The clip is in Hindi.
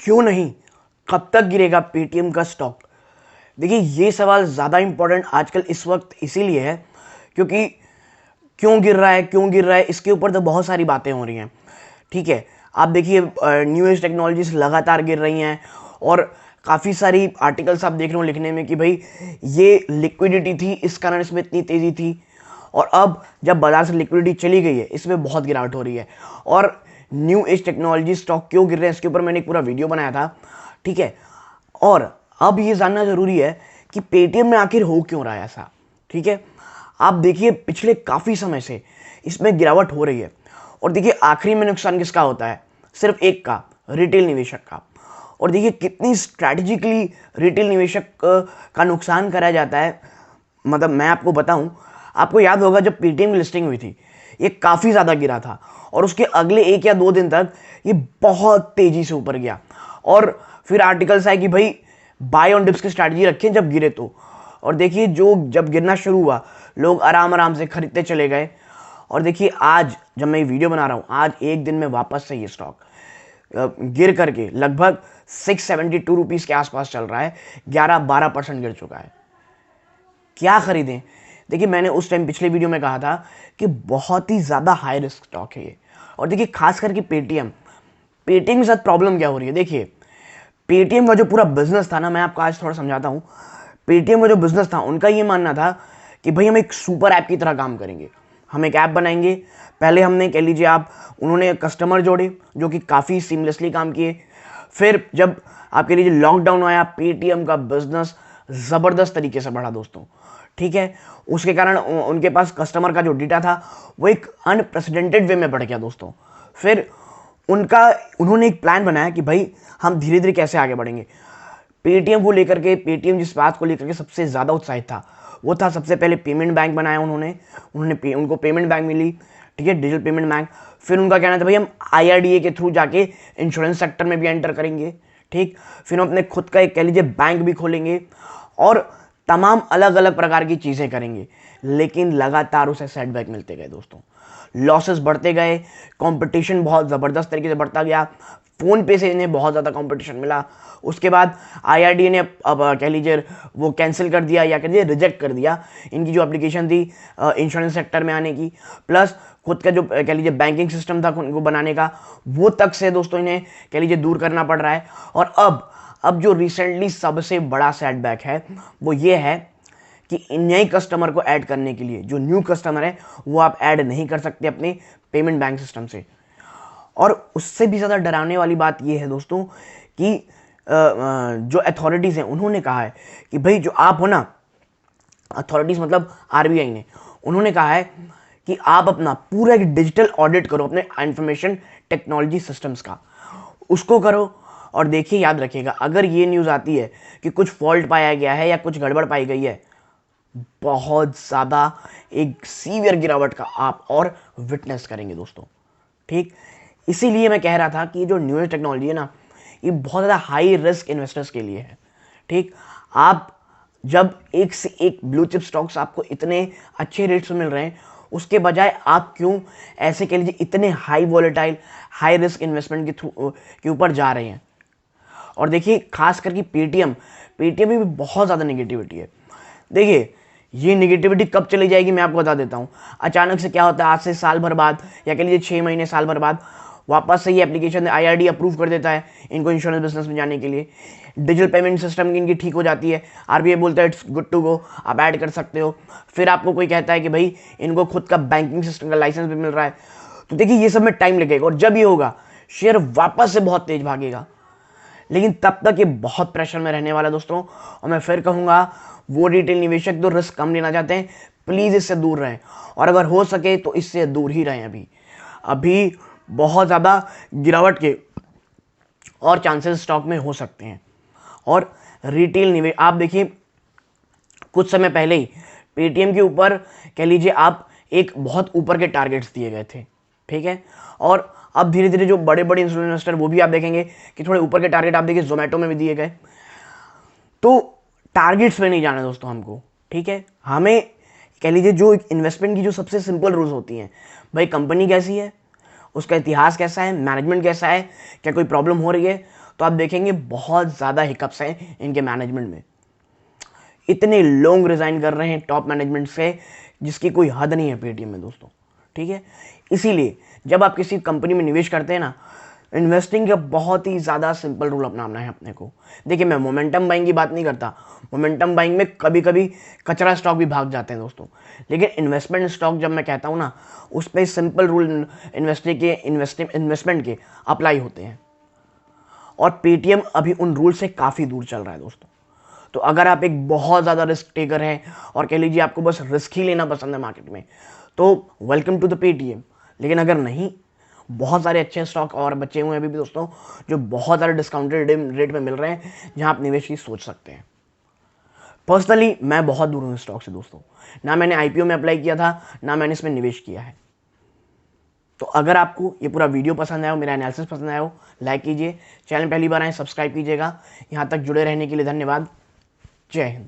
क्यों नहीं, कब तक गिरेगा पेटीएम का स्टॉक? देखिए ये सवाल ज़्यादा इंपॉर्टेंट आजकल इस वक्त इसीलिए है क्योंकि क्यों गिर रहा है, क्यों गिर रहा है, इसके ऊपर तो बहुत सारी बातें हो रही हैं। ठीक है, आप देखिए न्यू एज टेक्नोलॉजीज लगातार गिर रही हैं और काफ़ी सारी आर्टिकल्स आप देख रहे हो लिखने में कि भाई ये लिक्विडिटी थी, इस कारण इसमें इतनी तेज़ी थी, और अब जब बाजार से लिक्विडिटी चली गई है इसमें बहुत गिरावट हो रही है। और न्यू एज टेक्नोलॉजी स्टॉक क्यों गिर रहे हैं इसके ऊपर मैंने एक पूरा वीडियो बनाया था। ठीक है, और अब ये जानना ज़रूरी है कि पेटीएम में आखिर हो क्यों रहा है ऐसा। ठीक है, आप देखिए पिछले काफ़ी समय से इसमें गिरावट हो रही है, और देखिए आखिरी में नुकसान किसका होता है? सिर्फ एक का, रिटेल निवेशक का। और देखिए कितनी स्ट्रैटेजिकली रिटेल निवेशक का नुकसान करा जाता है। मतलब मैं आपको बताऊं, आपको याद होगा जब पेटीएम की लिस्टिंग हुई थी ये काफ़ी ज़्यादा गिरा था, और उसके अगले 1 या 2 दिन तक ये बहुत तेज़ी से ऊपर गया, और फिर आर्टिकल्स आए कि भाई बाय ऑन डिप्स की स्ट्रैटेजी रखें जब गिरे तो। और देखिए जो जब गिरना शुरू हुआ लोग आराम आराम से खरीदते चले गए, और देखिए आज जब मैं ये वीडियो बना रहा हूँ आज एक दिन में वापस से ये स्टॉक गिर करके लगभग 672 रुपीज़ के आसपास चल रहा है, 11-12% गिर चुका है। क्या खरीदें? देखिए मैंने उस टाइम पिछले वीडियो में कहा था कि बहुत ही ज़्यादा हाई रिस्क स्टॉक है ये। और देखिए खास करके पेटीएम के साथ प्रॉब्लम क्या हो रही है। देखिए पेटीएम का जो पूरा बिजनेस था ना, मैं आपको आज थोड़ा समझाता हूँ। पेटीएम का जो बिजनेस था उनका ये मानना था कि भाई हम एक सुपर ऐप की तरह काम करेंगे, हम एक ऐप बनाएंगे। पहले हमने कह लीजिए आप उन्होंने कस्टमर जोड़े जो कि काफ़ी सीमलेसली काम किए। फिर जब आप कह लीजिए लॉकडाउन आया, पेटीएम का बिजनेस ज़बरदस्त तरीके से बढ़ा दोस्तों। ठीक है, उसके कारण उनके पास कस्टमर का जो डेटा था वो एक अनप्रेसिडेंटेड वे में बढ़ गया दोस्तों। फिर उन्होंने एक प्लान बनाया कि भाई हम धीरे धीरे कैसे आगे बढ़ेंगे। पेटीएम को लेकर के, पेटीएम जिस बात को लेकर के सबसे ज़्यादा उत्साहित था वो था सबसे पहले पेमेंट बैंक बनाया उनको पेमेंट बैंक मिली। ठीक है, डिजिटल पेमेंट बैंक। फिर उनका कहना था भाई हम आईआरडीए के थ्रू जाके इंश्योरेंस सेक्टर में भी एंटर करेंगे। ठीक, फिर हम अपने खुद का एक कह लीजिए बैंक भी खोलेंगे और तमाम अलग अलग प्रकार की चीज़ें करेंगे। लेकिन लगातार उसे सेटबैक मिलते गए दोस्तों, लॉसेस बढ़ते गए, कंपटीशन बहुत ज़बरदस्त तरीके से बढ़ता गया। फ़ोन पे से इन्हें बहुत ज़्यादा कंपटीशन मिला। उसके बाद आईआरडीए ने अब कह लीजिए वो कैंसिल कर दिया या कह लीजिए रिजेक्ट कर दिया इनकी जो एप्लीकेशन थी इंश्योरेंस सेक्टर में आने की। प्लस खुद का जो कह लीजिए बैंकिंग सिस्टम था उनको बनाने का, वो तक से दोस्तों इन्हें कह लीजिए दूर करना पड़ रहा है। और अब जो रिसेंटली सबसे बड़ा सेटबैक है वो ये है कि नए कस्टमर को ऐड करने के लिए जो न्यू कस्टमर है वो आप ऐड नहीं कर सकते अपने पेमेंट बैंक सिस्टम से। और उससे भी ज़्यादा डराने वाली बात ये है दोस्तों कि जो अथॉरिटीज़ हैं उन्होंने कहा है कि भाई जो आप हो ना, अथॉरिटीज़ मतलब आरबीआई ने, उन्होंने कहा है कि आप अपना पूरा एक डिजिटल ऑडिट करो अपने इंफॉर्मेशन टेक्नोलॉजी सिस्टम्स का, उसको करो। और देखिए याद रखिएगा अगर ये न्यूज़ आती है कि कुछ फॉल्ट पाया गया है या कुछ गड़बड़ पाई गई है, बहुत ज़्यादा एक सीवियर गिरावट का आप और विटनेस करेंगे दोस्तों। ठीक, इसीलिए मैं कह रहा था कि जो न्यू एज टेक्नोलॉजी है ना ये बहुत ज़्यादा हाई रिस्क इन्वेस्टर्स के लिए है। ठीक, आप जब एक से एक ब्लू चिप स्टॉक्स आपको इतने अच्छे रेट्स में मिल रहे हैं उसके बजाय आप क्यों ऐसे कह लीजिए इतने high volatile high risk investment के ऊपर जा रहे हैं। और देखिए खास करके पेटीएम में भी बहुत ज़्यादा नेगेटिविटी है। देखिए ये नेगेटिविटी कब चली जाएगी मैं आपको बता देता हूँ। अचानक से क्या होता है, आज से साल भर बाद या कह लीजिए 6 महीने साल भर बाद वापस से ये एप्लीकेशन आईआरडी अप्रूव कर देता है इनको इंश्योरेंस बिजनेस में जाने के लिए। डिजिटल पेमेंट सिस्टम इनकी ठीक हो जाती है, आरबीआई बोलता है इट्स गुड टू गो, आप ऐड कर सकते हो। फिर आपको कोई कहता है कि भाई इनको खुद का बैंकिंग सिस्टम का लाइसेंस भी मिल रहा है। तो देखिए ये सब में टाइम लगेगा और जब ये होगा शेयर वापस से बहुत तेज भागेगा। लेकिन तब तक ये बहुत प्रेशर में रहने वाला है दोस्तों। और मैं फिर कहूँगा वो रिटेल निवेशक जो रिस्क कम लेना चाहते हैं प्लीज़ इससे दूर रहें, और अगर हो सके तो इससे दूर ही रहें। अभी बहुत ज़्यादा गिरावट के और चांसेस स्टॉक में हो सकते हैं। और रिटेल निवेश आप देखिए कुछ समय पहले ही पेटीएम के ऊपर कह लीजिए आप एक बहुत ऊपर के टारगेट्स दिए गए थे। ठीक है, और अब धीरे धीरे जो बड़े बड़े इन्वेस्टर वो भी आप देखेंगे कि थोड़े ऊपर के टारगेट आप देखिए जोमेटो में भी दिए गए। तो टारगेट्स पे नहीं जाना दोस्तों हमको। ठीक है, हमें कह लीजिए जो इन्वेस्टमेंट की जो सबसे सिंपल रूल्स होती हैं, भाई कंपनी कैसी है, उसका इतिहास कैसा है, मैनेजमेंट कैसा है, क्या कोई प्रॉब्लम हो रही है, तो आप देखेंगे बहुत ज़्यादा हिकअप्स हैं इनके मैनेजमेंट में। इतने लोग रिज़ाइन कर रहे हैं टॉप मैनेजमेंट से जिसकी कोई हद नहीं है पेटीएम में दोस्तों, ठीक है। इसीलिए जब आप किसी कंपनी में निवेश करते हैं ना, इन्वेस्टिंग का बहुत ही ज़्यादा सिंपल रूल अपनाना है अपने को। देखिए, मैं मोमेंटम बाइंग की बात नहीं करता, मोमेंटम बाइंग में कभी कभी कचरा स्टॉक भी भाग जाते हैं दोस्तों, लेकिन इन्वेस्टमेंट स्टॉक जब मैं कहता हूँ ना, उस पर सिंपल रूल इन्वेस्टमेंट के अप्लाई होते हैं। और पेटीएम अभी उन रूल से काफ़ी दूर चल रहा है दोस्तों। तो अगर आप एक बहुत ज़्यादा रिस्क टेकर हैं और कह लीजिए आपको बस रिस्क ही लेना पसंद है मार्केट में, तो वेलकम टू द पेटीएम। लेकिन अगर नहीं, बहुत सारे अच्छे स्टॉक और बचे हुए हैं अभी भी दोस्तों, जो बहुत सारे डिस्काउंटेड रेट में मिल रहे हैं, जहां आप निवेश की सोच सकते हैं। पर्सनली मैं बहुत दूर हूँ इस स्टॉक से दोस्तों, ना मैंने आईपीओ में अप्लाई किया था, ना मैंने इसमें निवेश किया है। तो अगर आपको ये पूरा वीडियो पसंद आया हो, मेरा एनालिसिस पसंद आया हो, लाइक कीजिए, चैनल पहली बार आए सब्सक्राइब कीजिएगा। यहाँ तक जुड़े रहने के लिए धन्यवाद। जय हिंद।